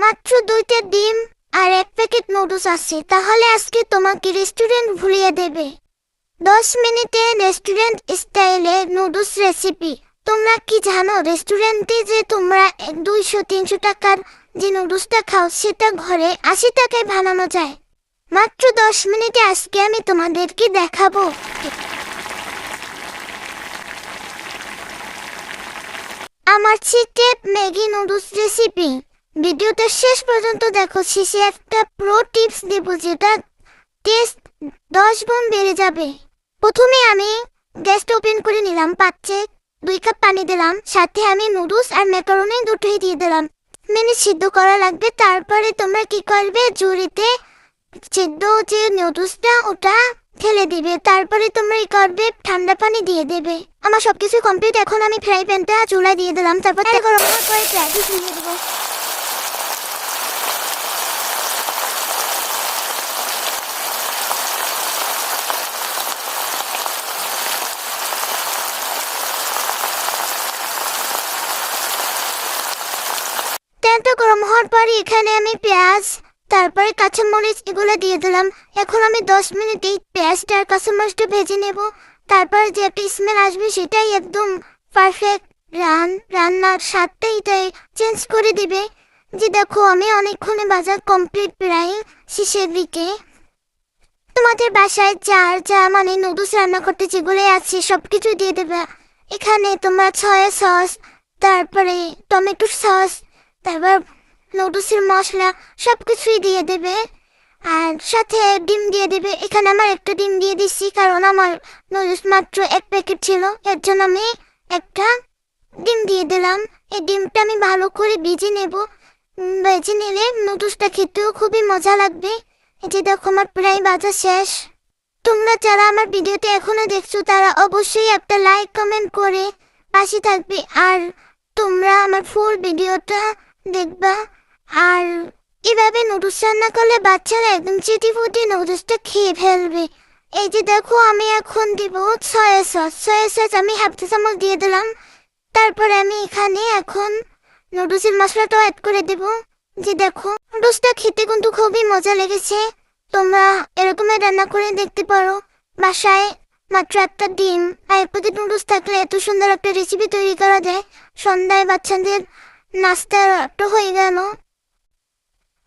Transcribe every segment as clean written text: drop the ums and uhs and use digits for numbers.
মাত্র 2টা ডিম আর 1 প্যাকেট নুডলস আছে, তাহলে আজকে তোমাকে রেস্টুরেন্ট ভুলিয়ে দেবে। 10 মিনিটে রেস্টুরেন্ট স্টাইলে নুডলস রেসিপি। তোমরা কি জানো রেস্টুরেন্টে যে তোমরা 200-300 টাকার যে নুডলসটা খাও সেটা ঘরে 80 টাকায় বানানো যায়। মাত্র 10 মিনিটে আজকে আমি তোমাদেরকে দেখাবো। আমার চিকেন ম্যাগি নুডলস রেসিপি। ভিডিওটা শেষ পর্যন্ত দেখো, শেষে একটা প্রো টিপস দেব যেটা টেস্ট 10 গুণ বেড়ে যাবে। প্রথমে আমি গ্যাসটা ওপেন করে নিলাম, পাত্রে 2 কাপ পানি দিলাম, সাথে আমি নুডলস আর ম্যাকারনি দুটোই দিয়ে দিলাম। মিনিট সিদ্ধ করা লাগবে। তারপরে তোমরা কি করবে, ঝুড়িতে সিদ্ধ যে নুডলসটা ওটা ঢেলে দিবে। তারপরে তোমরা কি করবে, ঠান্ডা পানি দিয়ে দেবে। আমার সবকিছু কমপ্লিট। এখন আমি ফ্রাই প্যানটা চুলায় দিয়ে দিলাম, তারপর গরম করে প্যাকেট দিয়ে দেবো। তেলটা গরম হওয়ার পরে এখানে আমি পেঁয়াজ তারপরে কাঁচামরিচ এগুলো দিয়ে দিলাম। এখন আমি 10 মিনিট এই পেঁয়াজটা আর কাঁচামরিচটা ভেজে নেব। তারপরে যে একটা স্মেল আসবে সেটাই একদম পারফেক্ট রান্নার স্বাদটাই চেঞ্জ করে দিবে। যে দেখো আমি অনেকক্ষণে ভাজা কমপ্লিট, প্রায় শেষের দিকে। তোমাদের বাসায় যা মানে নুডলস রান্না করতে যেগুলো আছে সব কিছু দিয়ে দেবে। এখানে তোমরা সয়া সস, তারপরে টমেটো সস, তারপর নুডলসের মশলা সব কিছুই দিয়ে দেবে, আর সাথে ডিম দিয়ে দেবে। এখানে আমার একটা ডিম দিয়ে দিচ্ছি, কারণ আমার নুডলস মাত্র 1 প্যাকেট ছিল, এর জন্য আমি একটা ডিম দিয়ে দিলাম। এই ডিমটা আমি ভালো করে ভেজে নেব। ভেজে নিলে নুডলসটা খেতেও খুবই মজা লাগবে। এই যে দেখো আমার প্রায় ভাজা শেষ। তোমরা যারা আমার ভিডিওতে এখনো দেখছো তারা অবশ্যই একটা লাইক কমেন্ট করে পাশে থাকবে, আর তোমরা আমার ফুল ভিডিওটা দেখবা। আর এভাবে নুডলস রান্না করলে বাচ্চারা একদম চিটিপুটি নুডলসটা খেয়ে ফেলবে। এই যে দেখো আমি এখন দিব সয়া সস আমি 1/2 চামচ দিয়ে দিলাম। তারপরে আমি এখানে এখন নুডলসের মশলাটাও অ্যাড করে দেব। যে দেখো নুডলসটা খেতে কিন্তু খুবই মজা লেগেছে। তোমরা এরকমই রান্না করে দেখতে পারো। বাসায় মাত্র একটা ডিম আর 1 প্যাকেট নুডলস থাকলে এত সুন্দর একটা রেসিপি তৈরি করা যায়। সন্ধ্যায় বাচ্চাদের নাস্তাটা হয়ে গেল।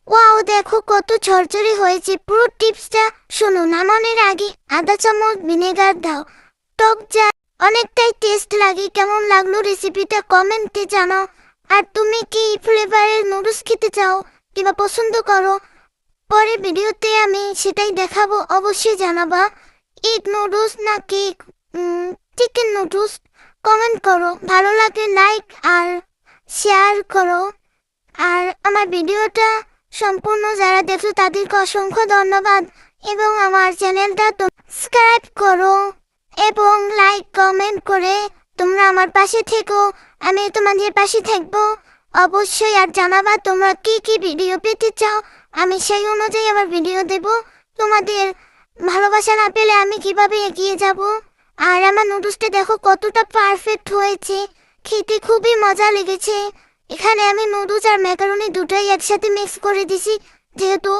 ওয়াও, দেখো কত ঝরঝরে হয়েছে। পুরো টিপসটা শোনো। নামানোর আগে 1/2 চামচ ভিনেগার দাও, টক যা অনেকটাই টেস্ট লাগে। কেমন লাগলো রেসিপিটা কমেন্টে জানাও। আর তুমি কি ফ্লেভারের নুডলস খেতে চাও কিংবা পছন্দ করো, পরে ভিডিওতে আমি সেটাই দেখাবো, অবশ্যই জানাবা। এগ নুডলস নাকি চিকেন নুডলস কমেন্ট করো। ভালো লাগলে লাইক আর শেয়ার করো। আর আমার ভিডিওটা সম্পূর্ণ যারা দেখছো তাদেরকে অসংখ্য ধন্যবাদ, এবং আমার চ্যানেলটা সাবস্ক্রাইব করো এবং লাইক কমেন্ট করে তোমরা আমার পাশে থেকো। আমি তোমাদের পাশে থাকবো অবশ্যই। আর জানাবা তোমরা কি কি ভিডিও পেতে চাও, আমি সেই অনুযায়ী আবার ভিডিও দেব। তোমাদের ভালোবাসা না পেলে আমি কিভাবে এগিয়ে যাব। আর আমার নুডলসটা দেখো কতটা পারফেক্ট হয়েছে, খেতে খুবই মজা লেগেছে। এখানে আমি নুডলস আর ম্যাকারনি দুটোই একসাথে মিক্স করে দিছি, যেহেতু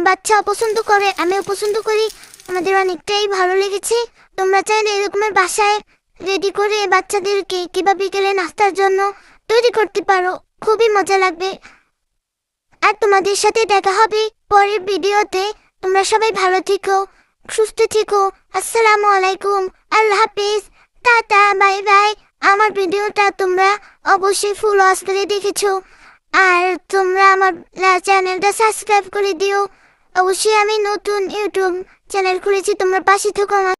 বাচ্চা পছন্দ করে, আমিও পছন্দ করি। আমাদের অনেকটাই ভালো লেগেছে। তোমরা চাইলে এরকমের বাসায় রেডি করে বাচ্চাদেরকে কিংবা বিকেলে নাস্তার জন্য তৈরি করতে পারো, খুবই মজা লাগবে। আর তোমাদের সাথে দেখা হবে পরের ভিডিওতে। তোমরা সবাই ভালো থেকো, সুস্থ থেকো। আসসালামু আলাইকুম, আল্লাহ হাফিজ, টাটা, বাই বাই। আমার ভিডিওটা তোমরা অবশ্যই ফুল ওয়াচ করে দেখেছো, আর তোমরা আমার চ্যানেলটা সাবস্ক্রাইব করে দিও। অবশ্যই আমি নতুন ইউটিউব চ্যানেল খুলেছি, তোমরা পাশে থেকো আমার।